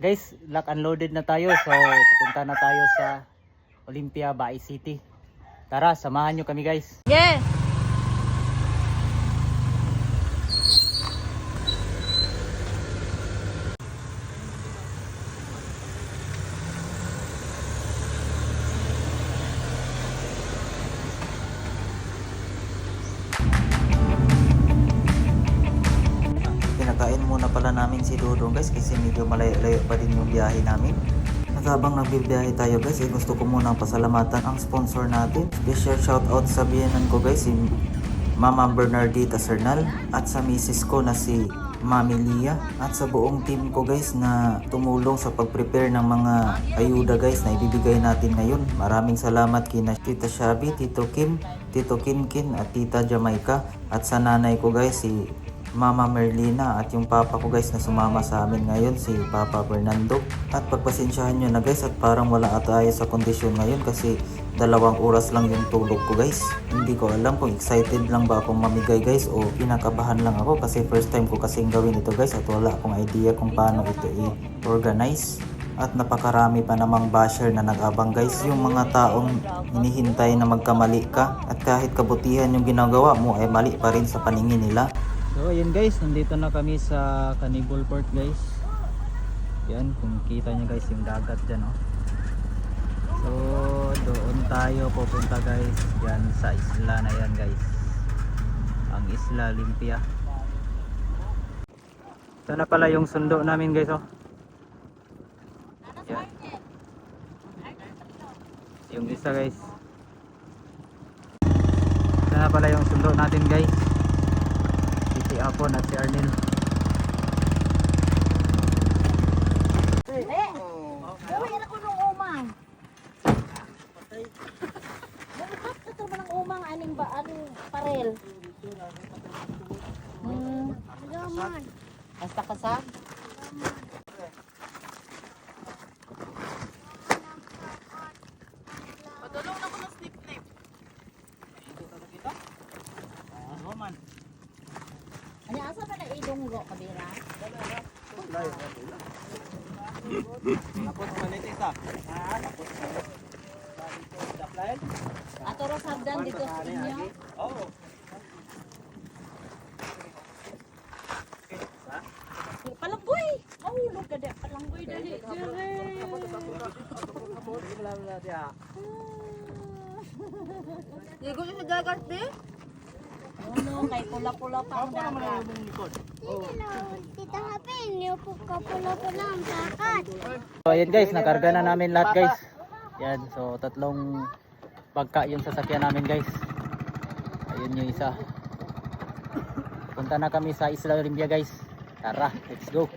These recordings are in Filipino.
Guys, lock unloaded na tayo. So, pupunta na tayo sa Olympia, Bai City. Tara, samahan nyo kami guys. Yes! Pinakain muna pala namin si Dudong guys kasi medyo malayo-layo pa din yung biyahe namin. At habang nagbibiyahe tayo guys, gusto ko muna pasalamatan ang sponsor natin. Special shoutout sa biyenan ko guys, si Mama Bernardita Sernal at sa misis ko na si Mami Lia at sa buong team ko guys na tumulong sa pag-prepare ng mga ayuda guys na ibibigay natin ngayon. Maraming salamat kina Tita Shabi, Tito Kim, Tito Kinkin at Tita Jamaica at sa nanay ko guys si Mama Merlina at yung papa ko guys na sumama sa amin ngayon si Papa Fernando. At pagpasensyahan nyo na guys at parang wala tayo sa kondisyon ngayon kasi 2 oras lang yung tulog ko guys. Hindi ko alam kung excited lang ba akong mamigay guys o kinakabahan lang ako kasi first time ko kasing gawin ito guys at wala akong idea kung paano ito i-organize. At napakarami pa namang basher na nag-abang guys, yung mga taong hinihintay na magkamali ka at kahit kabutihan yung ginagawa mo ay mali pa rin sa paningin nila. So ayun guys, nandito na kami sa Cannibal Port guys. Yan, kung kita nyo guys yung dagat dyan oh. So doon tayo pupunta guys, yan sa isla na yan guys, ang Isla Olympia. Ito na pala yung sundo namin guys oh. Yan. Yung isa guys. Ito na pala yung sundo natin guys, si Apon at si Arnel. Gawin ako ng umang. Bakit ito ba ng umang aning ba? Anong parel? Gaman. Basta kasag? Padulong na ko ng snip-snip. Roman. Ano asa ba na idunggo kabira? Tapos malitis ah. Ato ro sabdan dito sa inyo. Oo. Palanggoy. Oh, look at that. Palanggoy dali. Digo sa dagat di? Ano, kay pula-pula pa ang dagat. Tita Happy, niyo po ka pula-pula ang sakat. So ayan guys, nakarga na namin lahat guys. Yan, so 3 bangka yung sasakyan namin guys. Ayun yung isa. Punta na kami sa Isla Olympia guys. Tara, let's go.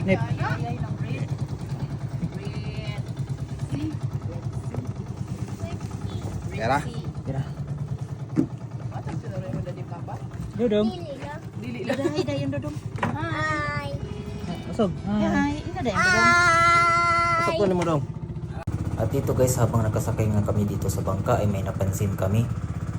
Nip. Tara. Tira. Dudong. Dahay dayon dodong. Hi. Usog. Dahay, ina dayon dodong. Hi. Pasok mo dong. At dito guys, habang nakasakay nga kami dito sa bangka ay may napansin kami.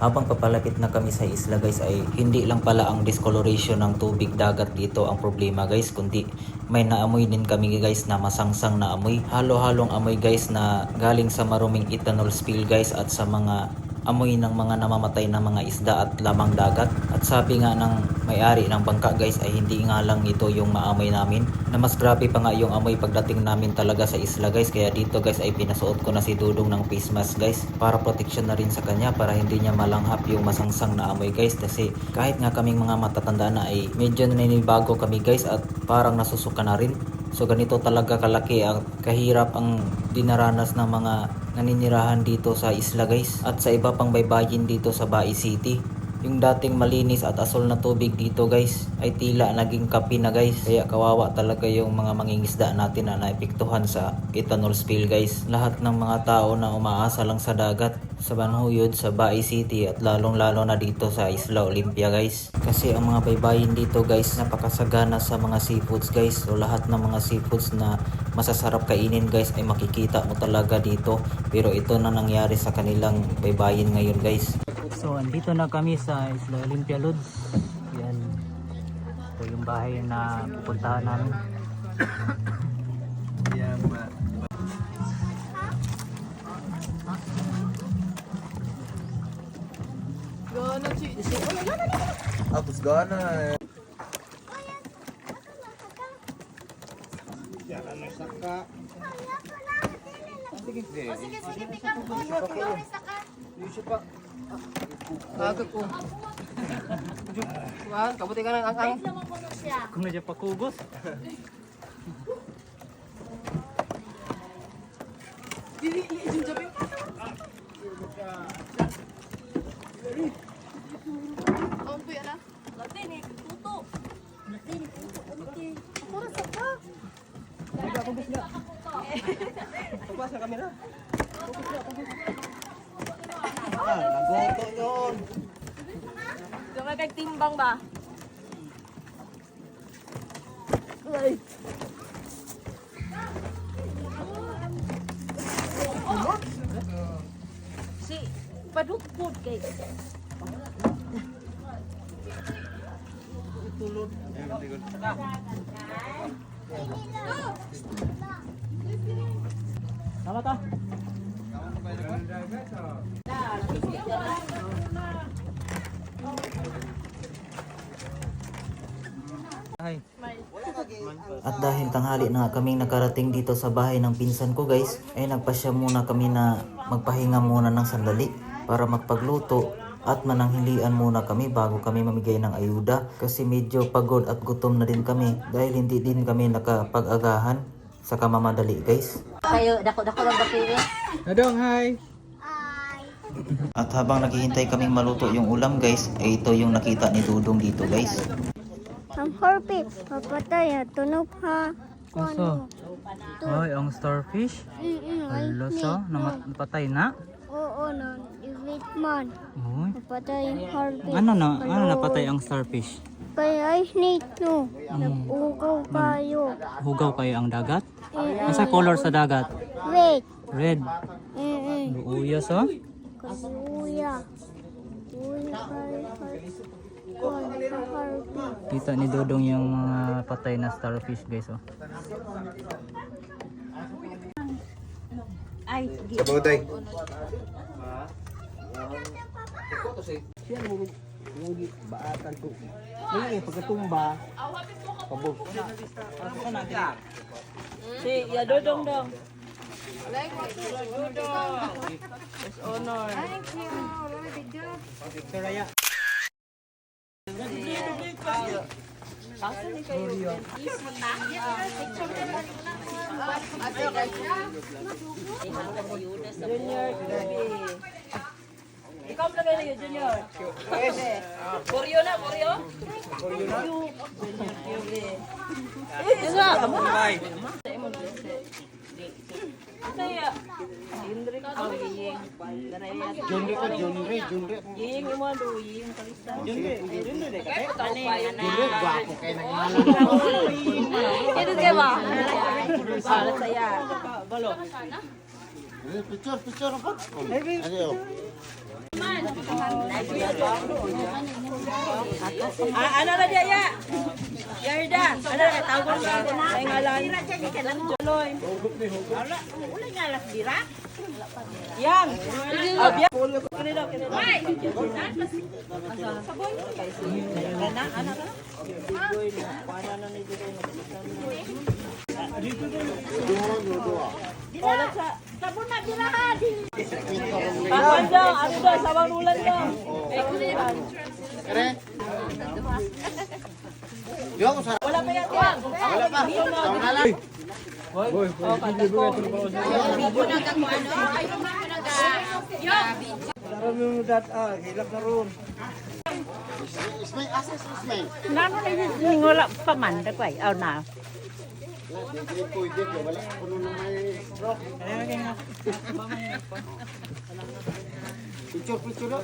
Habang papalapit na kami sa isla guys ay hindi lang pala ang discoloration ng tubig dagat dito ang problema guys, kundi may naamoy din kami guys na masangsang na amoy. Halo-halong amoy guys na galing sa maruming ethanol spill guys at sa mga amoy ng mga namamatay na mga isda at lamang dagat. At sabi nga ng may-ari ng bangka guys ay hindi nga lang ito yung maamoy namin, na mas grabe pa nga yung amoy pagdating namin talaga sa isla guys. Kaya dito guys ay pinasuot ko na si Dudong ng face mask guys para protection na rin sa kanya, para hindi niya malanghap yung masangsang na amoy guys. Kasi kahit nga kaming mga matatanda na ay medyo naninibago kami guys at parang nasusuka na rin. So ganito talaga kalaki ang kahirap ang dinaranas ng mga naninirahan dito sa isla guys at sa iba pang baybayin dito sa Bai City. Yung dating malinis at asul na tubig dito guys ay tila naging kape na guys. Kaya kawawa talaga yung mga mangingisda natin na naepektuhan sa ethanol spill guys. Lahat ng mga tao na umaasa lang sa dagat, sa Banhuyod, sa Bai City at lalong lalo na dito sa Isla Olympia guys. Kasi ang mga baybayin dito guys napakasagana sa mga seafoods guys. So lahat ng mga seafoods na masasarap kainin guys ay makikita mo talaga dito. Pero ito na nangyari sa kanilang baybayin ngayon guys. So andito na kami sa Isla Olympia Lods. Yan. So Ito yung bahay na pupuntahan namin. Tapos gana eh. Sige, pick up ko. Isa ka. Kabuti ka ng ang-ang. Wait naman muna siya. Kung na siya pakugos. Latin eh, tuto. Nagoto yun. Diyan ka kay timbang ba? Si padukpod kay. Tama ta. Ay, At dahil tanghali na kaming nakarating dito sa bahay ng pinsan ko guys, ay nagpasya muna kami na magpahinga muna ng sandali para magpagluto at mananghilian muna kami bago kami mamigay ng ayuda kasi medyo pagod at gutom na din kami dahil hindi din kami nakapag-agahan sa kamamadali guys. Kayo dako lang bakit. Nadong, hi. Ay. At habang naghihintay kaming maluto yung ulam guys, ay ito yung nakita ni Dudong dito guys. Ang harpit. Papatay ha. Tunog ha. Kaso? Ay, ang starfish. Ay, Hala sa, napatay na. Oo, no. Ibit man. Uy. Papatay ang harpit. Ano napatay ang starfish? Kaya ay snake no. Nag-ugaw kayo. Hugaw kayo ang dagat? Mm-mm. Asa color sa dagat? Wait. Red. Mm-mm. Luuyas oh. Kasuya. Uya kayo. Harpit. Kita ni Dudong yung mga patay na starfish guys oh. Ay, sige. Sa boday. Baatan to. Ini pagkatumba. Pabog. Si ya dodong dong. Yes, honor. Junior, ikaw na kayo na Junior. Koryo na, koryo? Koryo. Isa, kamu na. Saya, Indrik ko ying. Junre ko, junre. Ying mo do ying kalista. Junre gwapo kay nagmala. Ito kaya ba? Para saya. Picture apa? Ayo. Ano na dia ya? Yarda, ano na tawag ka na? Ay ngalan. Tuloy. Wala nga las dira. Yan. Abya. Kanila. Ay. Sabon. Ana ka? Kuana na ni dito. Wala sa sabon na dira ha. Pakuan daw, ano daw, sabang ulan daw. Kere. Yo ko sa. Wala pa yan, Juan. Wala pa. Wala lang. Oh, kanta ko. Hilak na ron. Ismay, asas ismay. Nano na yun, wala pa man, dakway. Aw na. Hindi pwede ko. Wala puno na may rock. Picture do.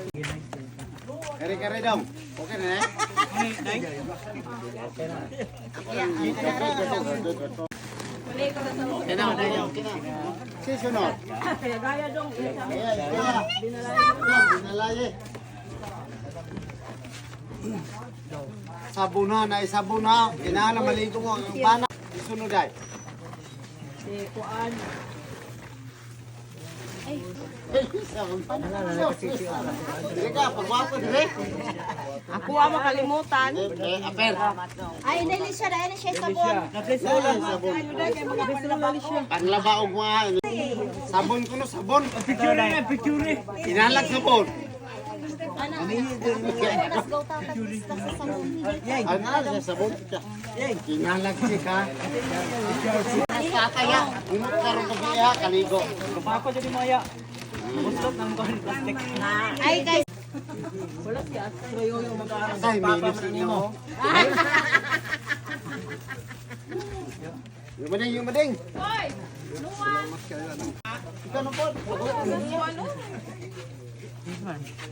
Kere dong. Okay na eh. Si sunod. Gaya dong. Binalaye. sabuna na isabuna. Kinahanglan maligo mo ang bana. Isunod ay. Si Kuan. Dire ka, pagwapo dire. Ako ang makalimutan. Aper. Ay, dali siya. Dahil siya sabon. Sabon. Panglabaog mga sabon ko no, sabon. Picture na, picture. Kinalag sabon. Let's go tatas sa sabon. Ano na sabon? Kinalag si ka. Kakaya. Umot karon ko biya kaligo. Kapako jadi mo ya. Gusto nang plastic. Ay, guys. Ay, minus nimo. Yung mading. Hoy! Ikaw na po.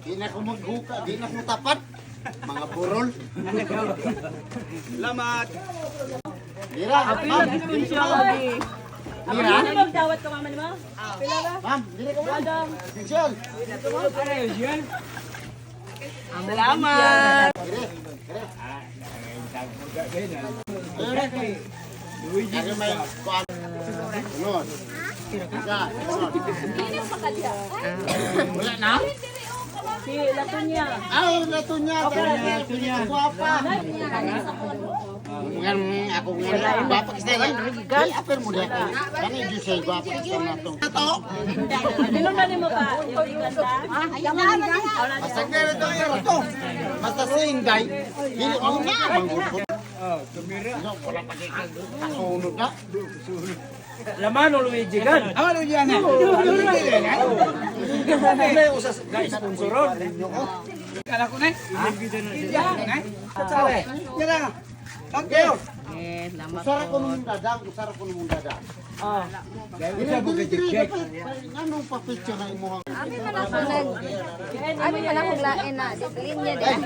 Di na ko maghuka, di na ko tapat. Mga burol. Salamat. Mira, ma'am. Mira? Ano magdawat ka mama mo? Pila ba? Ma'am, dili ko ma'am. Official. Salamat. Kaya may kuwan. Sunod. Isa. Wala na? Si Latunya. Ah, nato niya. Latunya. Guwapa. Ngan ako ngan guwapa kasi yan. Ay, aper mo diya. Kani di siya guwapa sa nato. Nato. Sino na mo ba? Yung iganda? Basta kaya ito yung ito. Basta sa inday. Dili ko nga manggulpot. No, wala pa kay kasunod na. Laman o Luigi kan? Ah, Luigi yan. Guys, sponsoron. Kala ko na. Sare. Yan. Okay. Usara ko nung dada, usara ko nung dada. Anong pa-picture na imuhang? Abi man ako lain na. Linya din.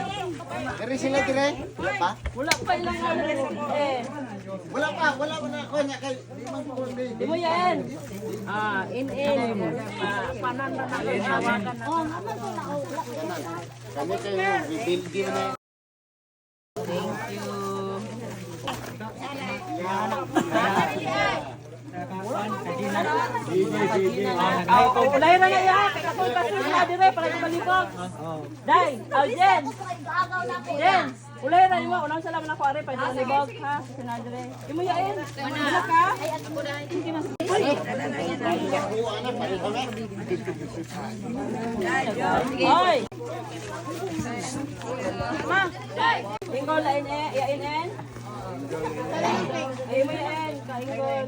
Kari sila dire? Wala pa? Wala pa ilang eh. Wala pa na ako niya kay limang ko Di mo yan. In. Panan na hawakan na. Kami kayo bibildi mo na. Ulay ra na ya. Kasul na dire para balibog. Dai, Jen. Jen. Ulay ra mo unang salamat na ko are para balibog ha. Sinadire. Imo yain. Wala ka? Hoy. Ma. Ingol lain yain en. Ay mo yan, kaingol.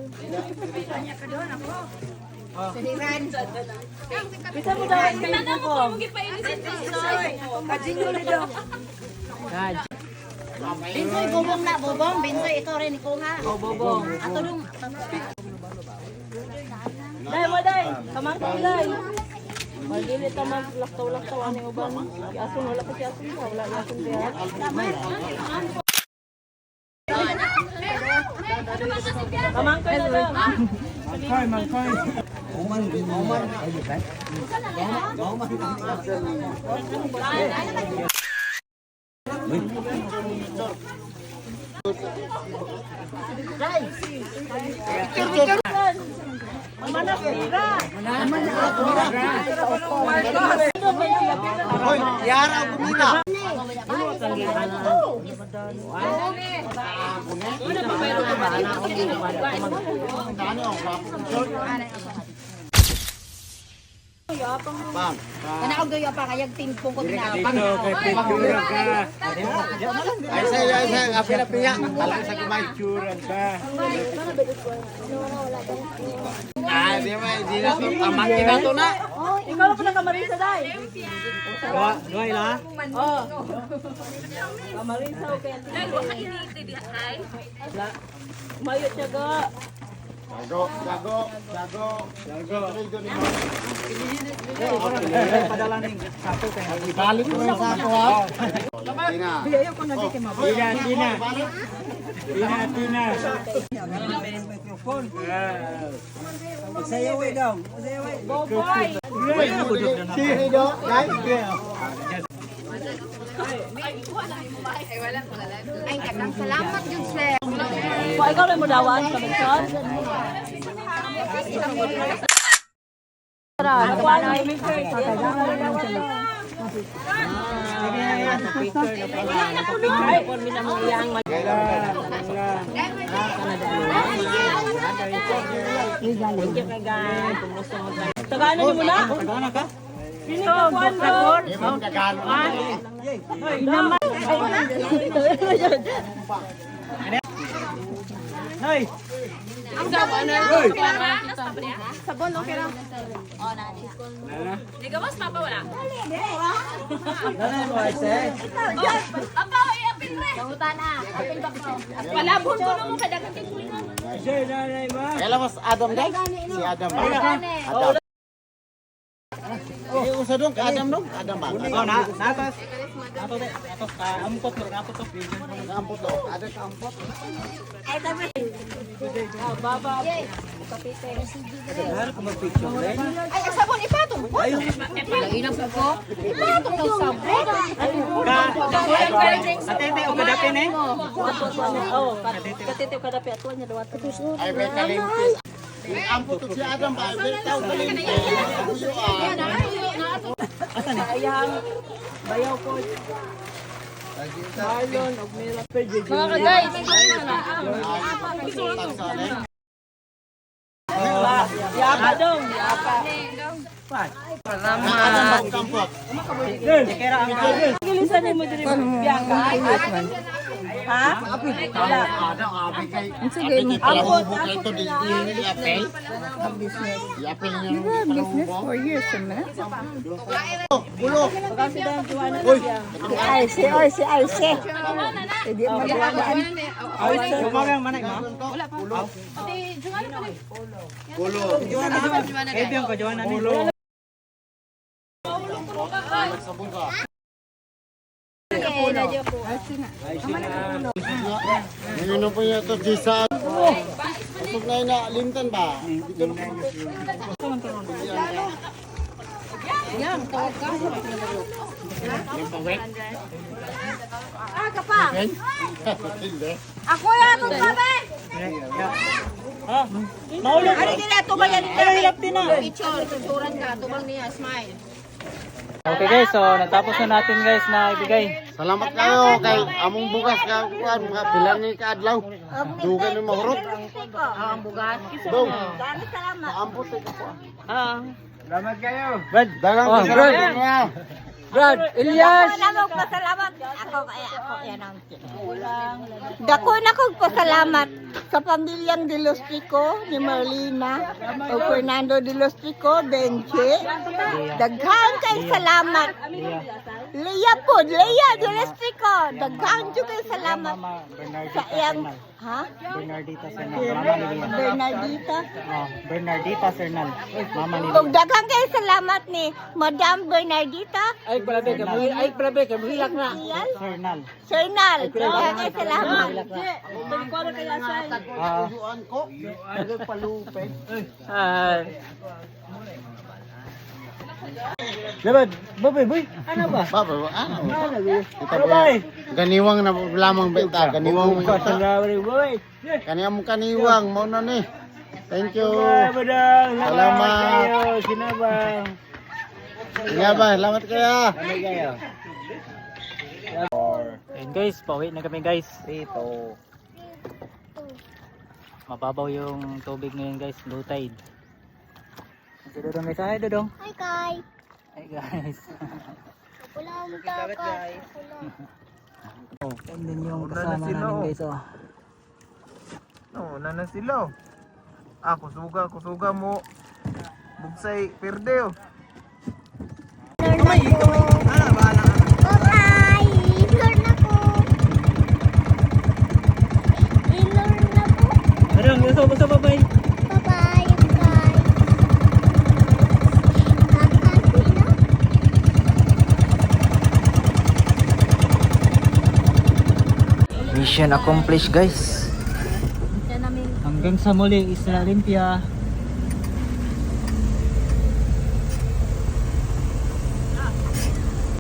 Bisa mo daw ang kaingol ko. Kajingol daw. Binsoy, bubong na. Bubong. Binsoy, ikaw rin. Ikaw ha. O, bobong. Ato dong. Dahil mo, dahil. Kamang kulay. Magdili ta maglaktaw-laktaw ani uban. Iason wala pa si ason ka. Wala iason diya. Kamangkoy na lang. Mangkoy. Manak pira. Hoy, yara bumina. Ma'am. Kanaog doon yung pakayag timpong ko tinapang. Ay say, apila piya. Talang sa kumay. Ah, di na to pamangkin na to na. Ikaw na pa nakamarisa, day. Dua ila. Oh. Kamarisa o kaya. Dahil wala initi di hay. Mayot siya ga. Jago. Padala ning satu kay. Ibalik mo na sa ako ha. Tina. Biyayo ko na di kay mabot. Tina. Sayaw daw. Go boy. Sige do, guys. Ay, dagang salamat yun, sir. Kung ikaw lang mo dawan, kabagson. Tara, nakuha na yung Tagana niyo muna? Tagana ka? Sino ka kuhan mo? Ibang Tagalog. Hoy! Sabon, okay lang. Nanay mo, Aise. Palabon ko na mo kadagang Aise, nanay mo. Kailan mas Adam day? Si Adam ba? Adam. Usa dong, Adam dong. Adam ba? Oh, natas. Atos ka, ampot mo, ampot to. Ampot to. Ada ka ampot. Baba. Dahil kung mag-picture rin. Ay, ang sabon, ipatong. Langinang ko. Ipatong ng sabon. Atete o kadapin eh. Oo, katete o kadapi. Atuan niya daw. Ay, may kalimpis. Ampot to si Adam ba? May tao kalimpis. Ayang bayaw ko. Marlon, og Mira. Mga guys. Yapa dong. Yapa. Adam ba kampot? Kera ang girl. Gilisan niyo mo diri Bianca. Ha? Wala. Ada abi kay. Sige, ampot kay to di apel. Apel niya. Business for years man. Bulo. Si Arce. Hindi mo dagaan. Sumagang manay ma. Bulo. Eh, biyang ka, Joanna. Sabon ka. Ngayon po niya ito, Jisa. Kapag na lintan ba? Dito na po. Aga pa. Hindi. Ako yan, kung sabi. Maulog. Ano din ato ba yan? Hirap din na. Picture, tuturan ka, tubang niya, smile. Okay guys, so natapos na natin guys na ibigay. Salamat kayo kay among bugas ka kuan mga bilang ni kaadlaw. Dugan ni mahurot. Ang bugat. Dong. Dami salamat. Ampot ko. Salamat kayo. Brad. Dalang Oh, salamat Brad. niya. Brad, Elias. Pasalamat. Ako yan ang dako na kong pasalamat sa pamilyang De Los Chico ni Marlina o Fernando De Los Chico, Benche. Daghan kay salamat. Leia De Los Chico. Daghan kay salamat sa iyang Bernardita Sernal. Mama ni Lian. Bernardita. Oh, Bernardita Sernal. Mama ni Ug daghan kay salamat ni Madam Bernardita. Ay, grabe ka. Mahilak na. Sernal. Sernal. Daghan kay salamat. Ah. Duan ko. Ano palupe. Dapat, boy. Ano ba? Baba, ano? Kita Ano po. ba? Ganiwang na lamang beta, ganiwang mo ita. Boy. Kaniya mo kaniwang mo na ni. Thank you. Badang. Salamat. Sinabang. Nga ba, salamat kaya. Ano kayo? And guys, pauwi na kami guys. Dito. Mababaw yung tubig ngayon guys, low tide. Si Dodong guys, hi Dodong. Hi guys. Hi guys. Wala akong dagat. Oh, yan din yung kasama namin guys oh. No, nana sila. Kusuga mo. Bugsay perde oh. Bye-bye. Ilor na po. Dodong, gusto pa bye. Bye-bye. Bye. Mission accomplished guys. Hanggang sa muli, Isla Olympia.